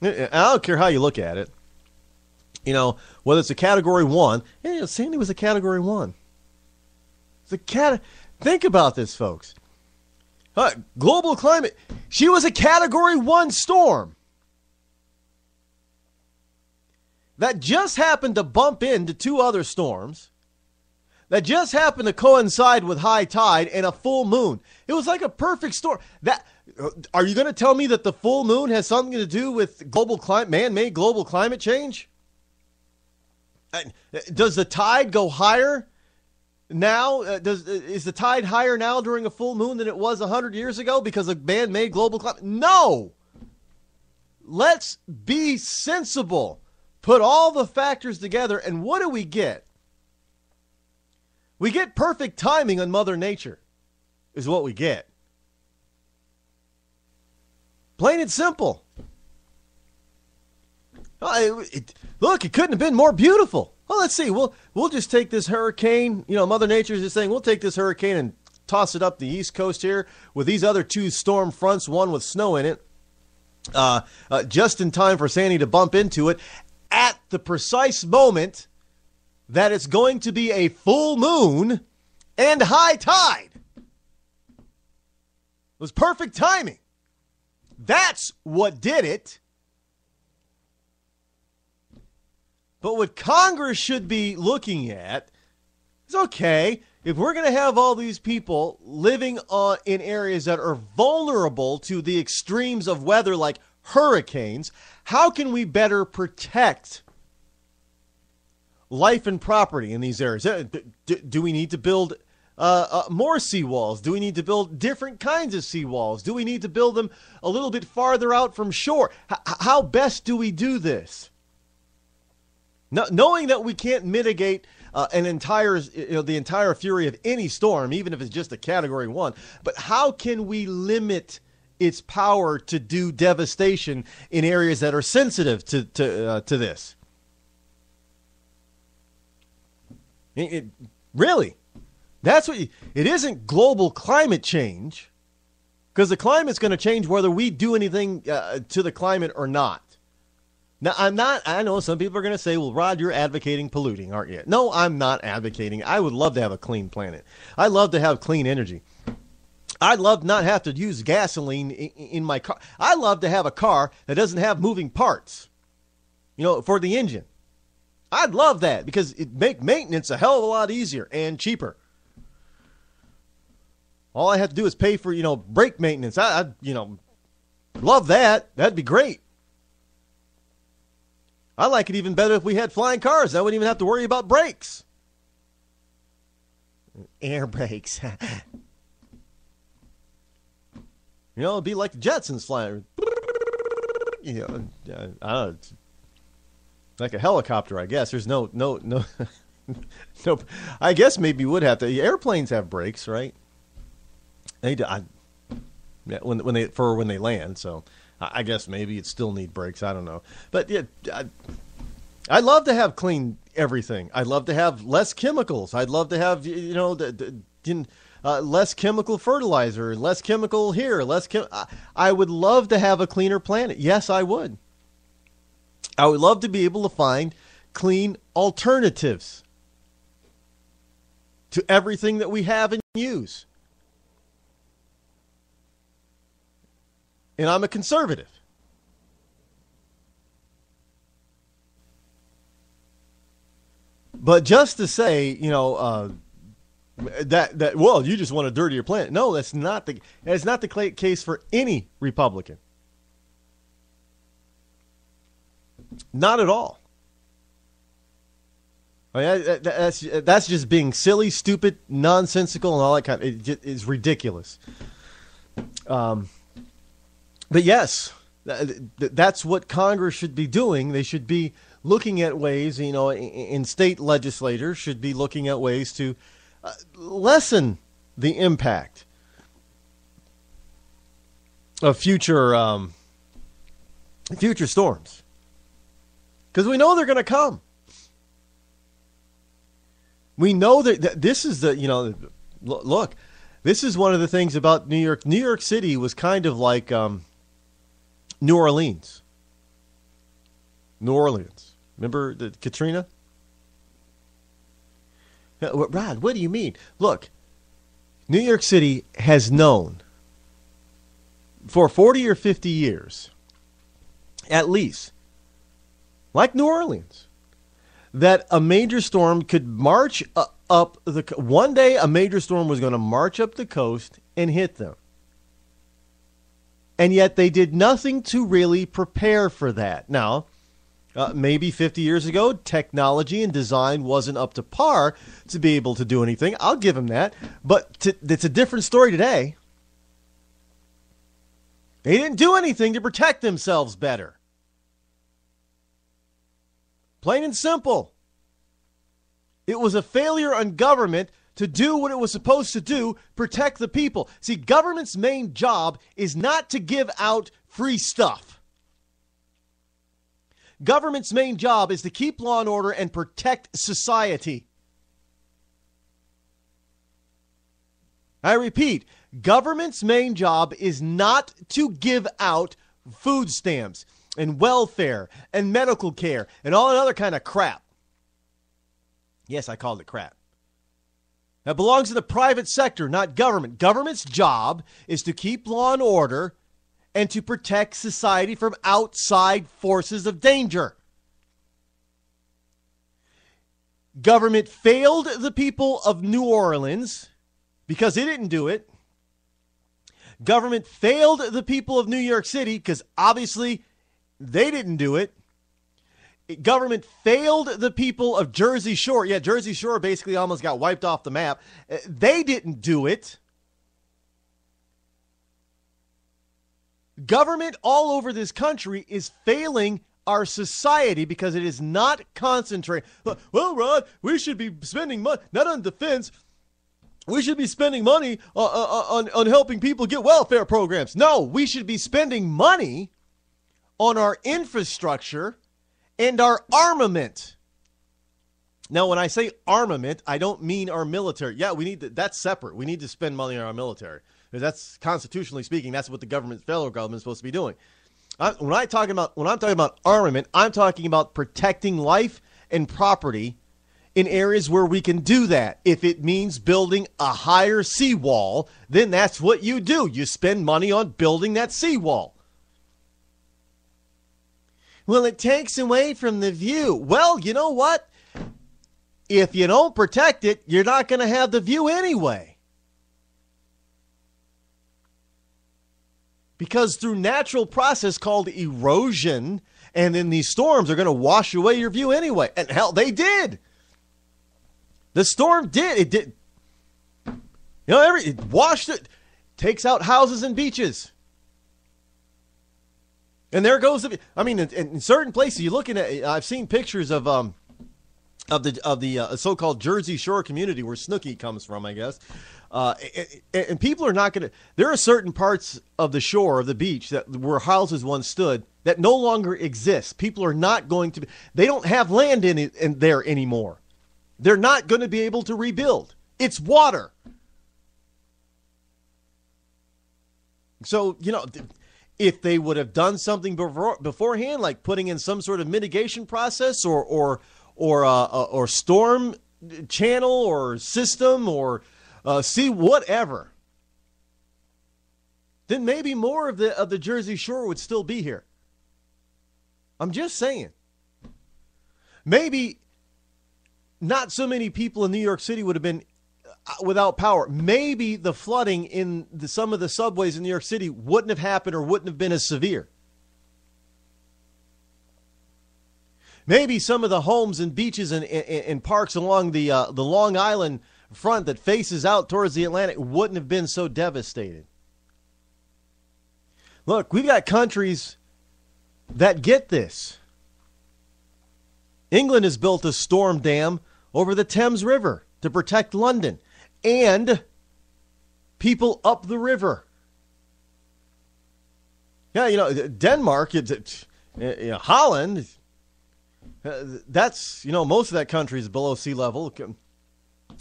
I don't care how you look at it. Whether it's a Category 1. Sandy was a Category 1. Think about this, folks. Global climate. She was a Category 1 storm that just happened to bump into two other storms that just happened to coincide with high tide and a full moon. It was like a perfect storm. Are you going to tell me that the full moon has something to do with man-made global climate change? Does the tide go higher now? Is the tide higher now during a full moon than it was 100 years ago because of man-made global climate? No. Let's be sensible. Put all the factors together, and what do we get? We get perfect timing on Mother Nature, is what we get. Plain and simple. Look, it couldn't have been more beautiful. Well, let's see. We'll just take this hurricane. Mother Nature's just saying, we'll take this hurricane and toss it up the East Coast here with these other two storm fronts, one with snow in it, just in time for Sandy to bump into it at the precise moment that it's going to be a full moon and high tide. It was perfect timing. That's what did it. But what Congress should be looking at is, okay, if we're going to have all these people living in areas that are vulnerable to the extremes of weather like hurricanes, how can we better protect life and property in these areas? Do we need to build more seawalls? Do we need to build different kinds of seawalls? Do we need to build them a little bit farther out from shore? How best do we do this? Knowing that we can't mitigate the entire fury of any storm, even if it's just a Category 1, but how can we limit its power to do devastation in areas that are sensitive to this? Really, that's what it isn't global climate change, because the climate's going to change whether we do anything to the climate or not. Now, I know some people are going to say, well, Rod, you're advocating polluting, aren't you? No, I'm not advocating. I would love to have a clean planet. I love to have clean energy. I'd love not have to use gasoline in my car. I love to have a car that doesn't have moving parts, for the engine. I'd love that because it make maintenance a hell of a lot easier and cheaper. All I have to do is pay for, brake maintenance. I love that. That'd be great. I like it even better if we had flying cars. I wouldn't even have to worry about brakes. Air brakes. It'd be like the Jetsons flying. I don't know. Like a helicopter, I guess. There's no. No. I guess maybe we would have to. Airplanes have brakes, right? They do. When they land. So I guess maybe it still need brakes. I don't know. But yeah, I'd love to have clean everything. I'd love to have less chemicals. I'd love to have less chemical fertilizer, less chemical here, I would love to have a cleaner planet. Yes, I would. I would love to be able to find clean alternatives to everything that we have and use. And I'm a conservative. But just to say, that well, you just want to dirty your planet. No, that's not the case for any Republican. Not at all. I mean, that's just being silly, stupid, nonsensical, and all that kind of. It is ridiculous. But yes, that's what Congress should be doing. They should be looking at ways, in state legislators should be looking at ways to lessen the impact of future storms, because we know they're going to come. We know that this is look, this is one of the things about New York. New York City was kind of like New Orleans. New Orleans. Remember the Katrina? Rod, what do you mean? Look, New York City has known for 40 or 50 years, at least, like New Orleans, that a major storm could march up one day a major storm was going to march up the coast and hit them. And yet they did nothing to really prepare for that. Now, maybe 50 years ago, technology and design wasn't up to par to be able to do anything. I'll give them that. But it's a different story today. They didn't do anything to protect themselves better. Plain and simple. It was a failure on government to do what it was supposed to do, protect the people. See, government's main job is not to give out free stuff. Government's main job is to keep law and order and protect society. I repeat, government's main job is not to give out food stamps and welfare and medical care and all that other kind of crap. Yes, I called it crap. That belongs to the private sector, not government. Government's job is to keep law and order and to protect society from outside forces of danger. Government failed the people of New Orleans because it didn't do it. Government failed the people of New York City because obviously they didn't do it. Government failed the people of Jersey Shore. Yeah, Jersey Shore basically almost got wiped off the map. They didn't do it. Government all over this country is failing our society because it is not concentrating. Well, Rod, we should be spending money, not on defense. We should be spending money on helping people get welfare programs. No, we should be spending money on our infrastructure and our armament. Now, when I say armament, I don't mean our military. Yeah, that's separate. We need to spend money on our military. Because that's, constitutionally speaking, that's what the federal government is supposed to be doing. When I'm talking about armament, I'm talking about protecting life and property in areas where we can do that. If it means building a higher seawall, then that's what you do. You spend money on building that seawall. Well, it takes away from the view. Well, you know what? If you don't protect it, you're not going to have the view anyway. Because through natural process called erosion, and then these storms are going to wash away your view anyway. And hell, they did. The storm did. It did. You know, it washed it, takes out houses and beaches. And there goes in certain places you're looking at. I've seen pictures of the so-called Jersey Shore community where Snooki comes from, I guess. And people are not going to. There are certain parts of the shore of the beach where houses once stood that no longer exist. People are not going to. They don't have land in there anymore. They're not going to be able to rebuild. It's water. So, you know, if they would have done something beforehand, like putting in some sort of mitigation process or storm channel or system or whatever, then maybe more of the Jersey Shore would still be here. I'm just saying. Maybe not so many people in New York City would have been without power. Maybe the flooding in some of the subways in New York City wouldn't have happened or wouldn't have been as severe. Maybe some of the homes and beaches and parks along the Long Island front that faces out towards the Atlantic wouldn't have been so devastated. Look, we've got countries that get this. England has built a storm dam over the Thames River to protect London and people up the river. Yeah, you know, Denmark, Holland, that's, you know, most of that country is below sea level.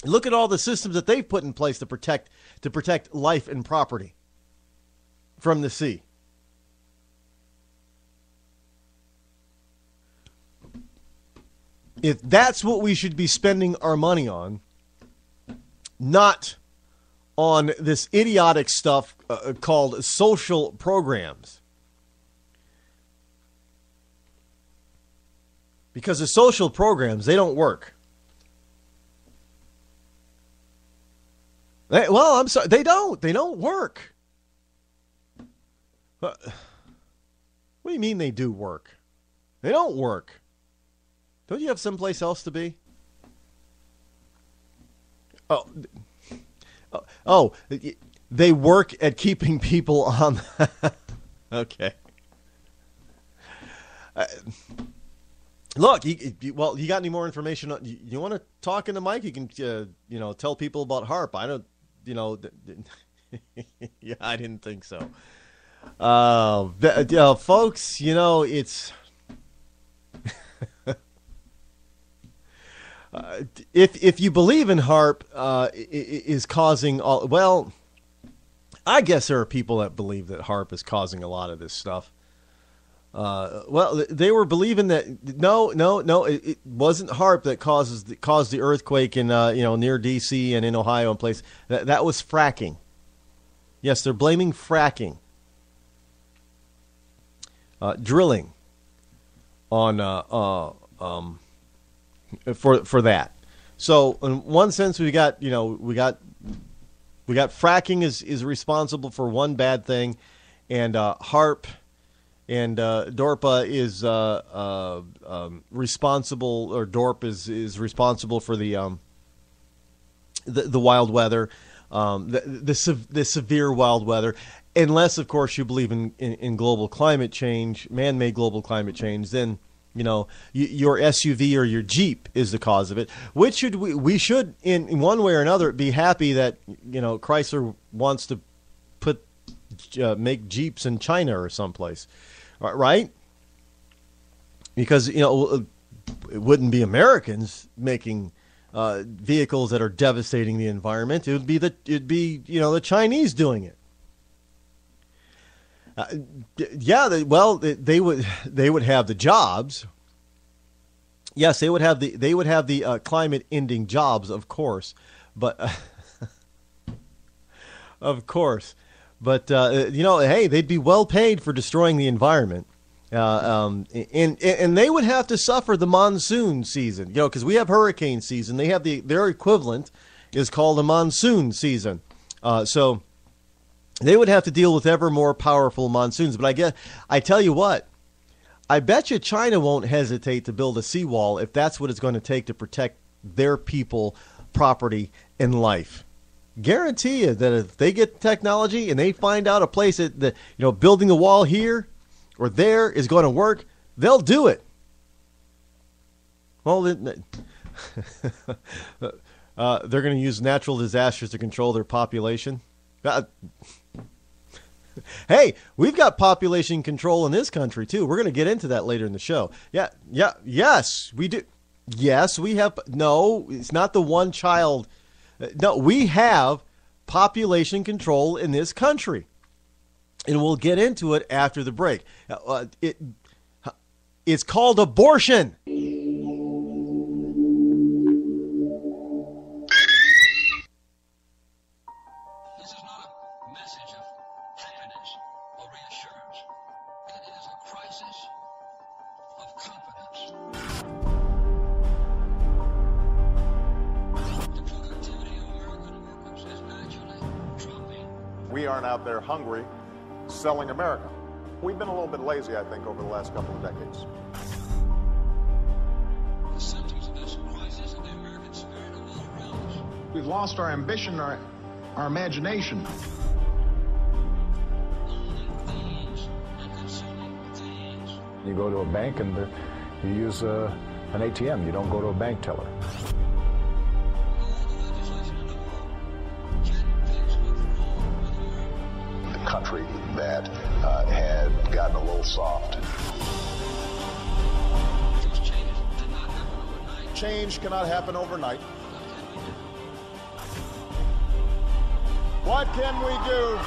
Look at all the systems that they've put in place to protect life and property from the sea. if that's what we should be spending our money on, not on this idiotic stuff called social programs. Because the social programs, they don't work. I'm sorry, they don't. They don't work. What do you mean they do work? They don't work. Don't you have someplace else to be? Oh, they work at keeping people on. Okay. Look, you got any more information? You want to talk in the mic? You can, tell people about HAARP. I don't, yeah, I didn't think so. Folks, it's if you believe in HAARP is causing all. Well, I guess there are people that believe that HAARP is causing a lot of this stuff. They were believing that no, it wasn't HAARP that caused the earthquake in near D.C. and in Ohio and place. That was fracking. Yes, they're blaming fracking, drilling on for that. So in one sense, we got fracking is responsible for one bad thing, and HAARP. And DORPA is responsible, or DORP is responsible for the wild weather, the severe wild weather. Unless, of course, you believe in global climate change, man-made global climate change, then your SUV or your Jeep is the cause of it. Which should we should in one way or another be happy that Chrysler wants to make Jeeps in China or someplace. Right? Because, it wouldn't be Americans making vehicles that are devastating the environment. It'd be the Chinese doing it. They would have the jobs. Yes, they would have the climate ending jobs, of course. But of course. But, hey, they'd be well paid for destroying the environment. And they would have to suffer the monsoon season, because we have hurricane season. They have their equivalent is called a monsoon season. So they would have to deal with ever more powerful monsoons. But I tell you what, I bet you China won't hesitate to build a seawall if that's what it's going to take to protect their people, property, and life. Guarantee you that if they get technology and they find out a place that building a wall here or there is going to work, they'll do it. Well, they're going to use natural disasters to control their population. Hey, we've got population control in this country too. We're going to get into that later in the show. Yes, we do. Yes, we have. No, it's not the one child. No, we have population control in this country, and we'll get into it after the break. It's called abortion. This is not a message of happiness or reassurance. It is a crisis of confidence. We aren't out there hungry, selling America. We've been a little bit lazy, I think, over the last couple of decades. The symptoms of this crisis and the American spirit are all around us. We've lost our ambition, our imagination. Owning things and consuming things. You go to a bank and you use an ATM. You don't go to a bank teller. Country that had gotten a little soft. These changes did not happen overnight. Change cannot happen overnight. What can we do?